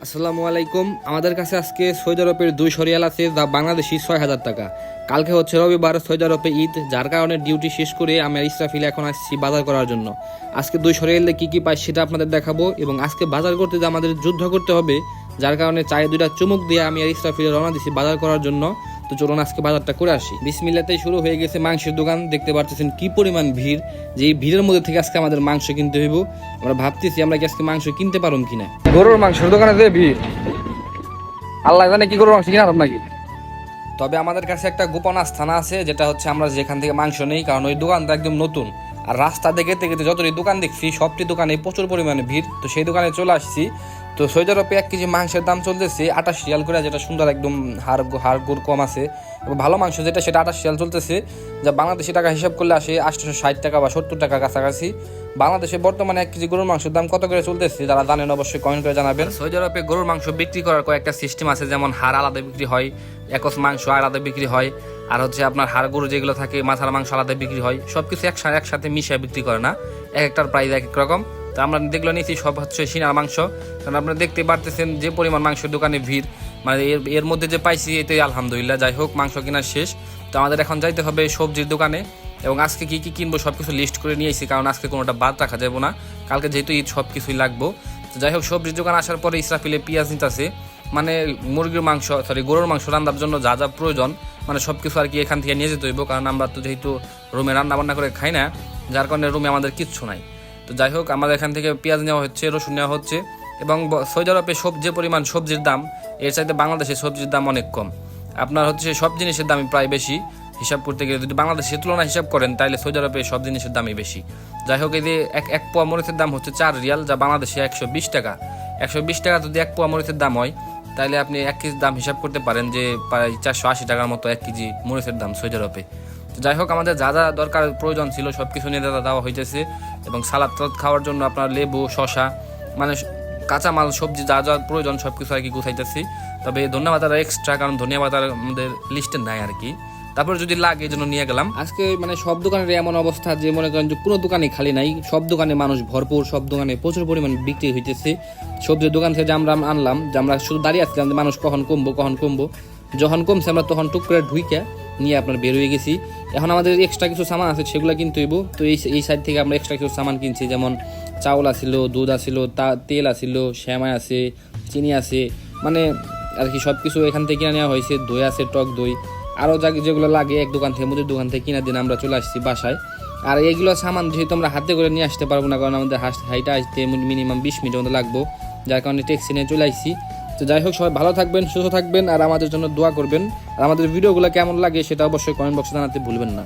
আসসালামু আলাইকুম। আমাদের কাছে আজকে সৌদি আরবের 200 রিয়াল আছে, যা বাংলাদেশি 6000 টাকা। কালকে হচ্ছে রবিবার, সৌদি আরবে ঈদ, যার কারণে ডিউটি শেষ করে আমি আর ইসরাফিল এখন আসছি বাজার করার জন্য। আজকে 200 রিয়ালে কি কি পাই সেটা আপনাদের দেখাবো, এবং আজকে বাজার করতে যে আমাদের যুদ্ধ করতে হবে, যার কারণে চায়ে দুইটা চুমুক দিয়ে আমি আর ইসরাফিল রওনা দিছি বাজার করার জন্য। তো চলুন আজকে বাজারটা করে আসি। বিসমিল্লাতেই শুরু হয়ে গেছে মাংসের দোকান। দেখতে পাচ্ছেন কি পরিমাণ ভিড়, যে এই ভিড়ের মধ্যে থেকে আজকে আমাদের মাংস কিনতে হইব। আমরা ভাবতেছি আমরা কি আজকে মাংস কিনতে পারুম কিনা। গরুর মাংসের দোকানে যে ভিড়, আল্লাহ জানে কি গরুর মাংস কিনা নাকি। তবে আমাদের কাছে একটা গোপন আস্থানা আছে, যেটা হচ্ছে আমরা যেখান থেকে মাংস নেই, কারণ ওই দোকানটা একদম নতুন। আর রাস্তা দেখে দেখে যতটি দোকান দেখছি সবটি দোকানে প্রচুর পরিমাণে ভিড়। তো সেই দোকানে চলে আসছি। তো সৌদি আরবে 1 কেজি মাংসের দাম চলতেছে 28 রিয়াল করে, যেটা সুন্দর একদম হাড় গুড় কম আছে, এবং ভালো মাংস যেটা সেটা 28 রিয়াল চলতেছে, যা বাংলাদেশি টাকা হিসাব করলে আসে 860 টাকা বা 70 টাকা কাছাকাছি। বাংলাদেশে বর্তমানে 1 কেজি গরুর মাংসের দাম কত করে চলতেছে যারা জানেন অবশ্যই কমেন্ট করে জানাবেন। সৌদি আরবে গরুর মাংস বিক্রি করার কয়েকটা সিস্টেম আছে, যেমন হাড় আলাদা বিক্রি হয়, একস মাংস আলাদা বিক্রি হয়, আর হচ্ছে আপনার হাড় গরু যেগুলো থাকে মাথার মাংস আলাদা বিক্রি হয়। সবকিছু একসাথে মিশিয়ে বিক্রি করে না, এক একটার প্রাইস এক এক রকম। তো আমরা দেখলো নিয়েছি সব হচ্ছে সিনার মাংস, কারণ আপনারা দেখতে পারতেছেন যে পরিমাণ মাংসের দোকানে ভিড়, মানে এর মধ্যে যে পাইছি এতে আলহামদুলিল্লাহ। যাই হোক, মাংস কেনার শেষ। তো আমাদের এখন যাইতে হবে সবজির দোকানে, এবং আজকে কি কি কিনবো সব কিছু লিস্ট করে নিয়েছি, কারণ আজকে কোনোটা বাদ রাখা যাবো না, কালকে যেহেতু ঈদ সব কিছুই লাগবো। তো যাই হোক, সবজির দোকান আসার পরে ইসরাফিলে পেঁয়াজ নিতেছে, মানে মুরগির মাংস গরুর মাংস রান্নার জন্য যা যা প্রয়োজন, মানে সব কিছু আর কি এখান থেকে নিয়ে যেতে হইব, কারণ আমরা তো যেহেতু রুমে রান্না বান্না করে খাই না, যার কারণে রুমে আমাদের কিচ্ছু নাই। তো যাই হোক, আমাদের এখান থেকে পেঁয়াজ নেওয়া হচ্ছে, রসুন নেওয়া হচ্ছে, এবং সৌদি আরবে যে পরিমাণ সবজির দাম, এর চাইতে বাংলাদেশে সবজির দাম অনেক কম। আপনার হচ্ছে সব জিনিসের দামই প্রায় বেশি হিসাব করতে গেলে। যদি বাংলাদেশের তুলনায় হিসাব করেন তাহলে সৌদি আরবে সব জিনিসের দামই বেশি। যাই হোক, এই যে এক পোয়া মরিচের দাম হচ্ছে 4 রিয়াল, যা বাংলাদেশে 120 টাকা। 120 টাকা যদি 1 পোয়া মরিচের দাম হয়, তাহলে আপনি 1 কেজির দাম হিসাব করতে পারেন যে প্রায় 480 টাকার মতো 1 কেজি মরিচের দাম সৌদি আরবে। তো যাই হোক, আমাদের যা যা দরকার প্রয়োজন ছিল সব কিছু নিয়ে দেওয়া হইতেছে, এবং সালাদ খাওয়ার জন্য আপনার লেবু, শশা, মানে কাঁচামাল সবজি যা যা প্রয়োজন সব কিছু আর কি গুছাইতেছি। তবে ধনিয়া পাতার এক্সট্রা, কারণ ধনিয়া পাতার আমাদের লিস্টে নাই আর কি, তারপর যদি লাগে এই জন্য নিয়ে গেলাম। আজকে মানে সব দোকানের এমন অবস্থা যে মনে করেন যে কোনো দোকানে খালি নাই, সব দোকানে মানুষ ভরপুর, সব দোকানে প্রচুর পরিমাণ বিক্রি হইতেছে। সবজির দোকান থেকে যে আমরা আনলাম, যে আমরা শুধু দাঁড়িয়ে আসছিলাম যে মানুষ কখন কমবো, যখন কমছে আমরা তখন টুক করে ঢুইকে নিয়ে আপনার বের হয়ে গেছি। এখন আমাদের এক্সট্রা কিছু সামান আছে, সেগুলো কিনতে হইব। তো এই সাইড থেকে আমরা এক্সট্রা কিছু সামান কিনছি, যেমন চাউল আছিল, দুধ আছিল, তেল আছিল, শ্যামাই আছে, চিনি আছে, মানে আর কি সব কিছু এখান থেকে কিনে নেওয়া হয়েছে। দই আছে, টক দই, আরও যেগুলো লাগে এক দোকান থেকে মুদির দোকান থেকে কিনা দিন আমরা চলে আসছি বাসায়। আর এইগুলো সামান যেহেতু আমরা হাতে করে নিয়ে আসতে পারবো না, কারণ আমাদের হাইটা আসতে মিনিমাম 20 মিনিটের মতো লাগবো, যার কারণে ট্যাক্সি নিয়ে চলে আসছি। তো যাই হোক, সবাই ভালো থাকবেন, সুস্থ থাকবেন, আর আমাদের জন্য দোয়া করবেন। আর আমাদের ভিডিওগুলো কেমন লাগে সেটা অবশ্যই কমেন্ট বক্সে জানাতে ভুলবেন না।